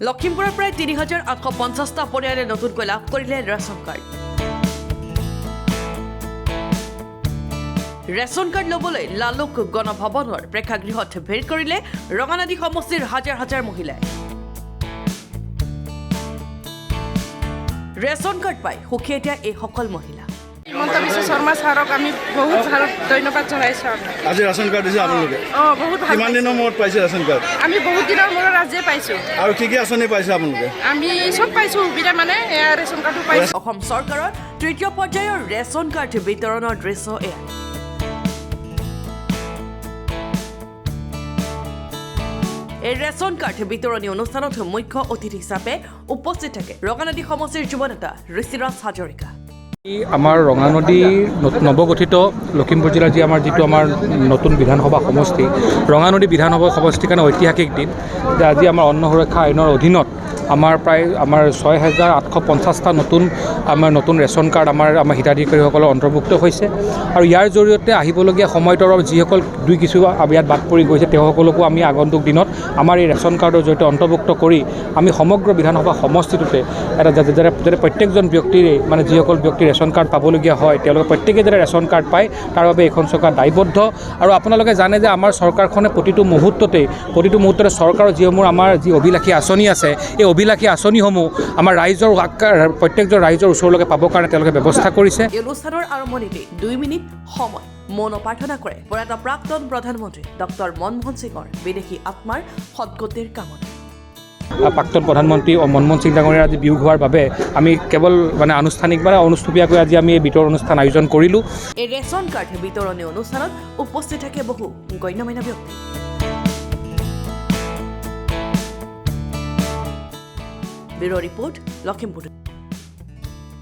লখিমপুৰৰ প্ৰায় ৩,৮৫০টা পৰিয়ালে নতুনকৈ লাভ কৰিলে ৰেচন কাৰ্ড। ৰেচন কাৰ্ড ল'বলৈ লালুক গণভৱনৰ প্ৰেক্ষাগৃহত ভিৰ কৰিলে ৰঙানদী সমষ্টিৰ হাজাৰ হাজাৰ মহিলাই। ৰেচন কাৰ্ড পাই সুখী এতিয়া এইসকল মহিলা। হিমন্ত বিশ্ব শৰ্মা ছাৰক আমি বহুত ভাল ধন্যবাদ জনাইছোঁ। আজি ৰেচন কাৰ্ড দিছে আপোনালোকে? বহুত ভাল। কিমান দিনৰ মূৰত পাইছে ৰেচন কাৰ্ড? আমি বহুত দিনৰ মূৰত আজিয়ে পাইছোঁ। আৰু কি আঁচনি পাইছে আপোনালোকে? আমি চব পাইছোঁ সুবিধা, মানে এয়া ৰেচন কাৰ্ডো পাইছোঁ। অসম চৰকাৰৰ তৃতীয় পৰ্যায়ৰ ৰেচন কাৰ্ড বিতৰণৰ দৃশ্য এয়া। এই ৰেচন কাৰ্ড বিতৰণী অনুষ্ঠানত মুখ্য অতিথি হিচাপে উপস্থিত থাকে ৰঙানদী সমষ্টিৰ যুৱ নেতা ঋষিৰাজ হাজৰিকা। আমাৰ ৰঙানদী নৱগঠিত লখিমপুৰ জিলাৰ যিটো আমাৰ নতুন বিধানসভা সমষ্টি, ৰঙানদী বিধানসভা সমষ্টিৰ কাৰণে ঐতিহাসিক দিন যে আজি আমাৰ অন্ন সুৰক্ষা আইনৰ অধীনত আমাৰ প্ৰায় 6,850টা নতুন ৰেচন কাৰ্ড আমাৰ হিতাধিকাৰীসকলৰ অন্তৰ্ভুক্ত হৈছে। আৰু ইয়াৰ জৰিয়তে আহিবলগীয়া সময়টোৰ যিসকল কিছু ইয়াত বাদ পৰি গৈছে তেওঁসকলকো আমি আগন্তুক দিনত আমাৰ এই ৰেচন কাৰ্ডৰ জৰিয়তে অন্তৰ্ভুক্ত কৰি আমি সমগ্ৰ বিধানসভা সমষ্টিটোতে এটা যাতে প্ৰত্যেকজন ব্যক্তিৰে মানে যিসকল ব্যক্তি ৰেচন কাৰ্ড পাবলগীয়া হয় তেওঁলোকে প্ৰত্যেকেই যাতে ৰেচন কাৰ্ড পায় তাৰ বাবে এইখন চৰকাৰ দায়বদ্ধ। আৰু আপোনালোকে জানে যে আমাৰ চৰকাৰখনে প্ৰতিটো মুহূৰ্ততে চৰকাৰৰ যিসমূহ আমাৰ যি অভিলাষী আঁচনি আছে এই অভিলাষী আঁচনিসমূহ আমাৰ প্ৰত্যেকজন ৰাইজৰ ওচৰলৈকে পাবৰ কাৰণে তেওঁলোকে ব্যৱস্থা কৰিছে। এই অনুষ্ঠানৰ আৰম্ভণিতে 2 মিনিট সময় মৌন প্ৰাৰ্থনা কৰে প্ৰয়াত প্ৰাক্তন প্ৰধানমন্ত্ৰী ডক্টৰ মনমোহন সিঙৰ বিদেশী আত্মাৰ সদ্গতিৰ কামনা। প্ৰাক্তন প্ৰধানমন্ত্ৰী মনমোহন সিং ডাঙৰীয়াৰ আজি বিয়োগ হোৱাৰ বাবে আমি কেৱল আনুষ্ঠানিক অনুষ্টুপীয়াকৈ আজি আমি এই বিতৰ অনুষ্ঠান আয়োজন কৰিলোঁ। এই ৰেচন কাৰ্ড বিতৰণী অনুষ্ঠানত উপস্থিত থাকে বহু গণ্যমান্য ব্যক্তি। Bureau' report, Lakhimpur.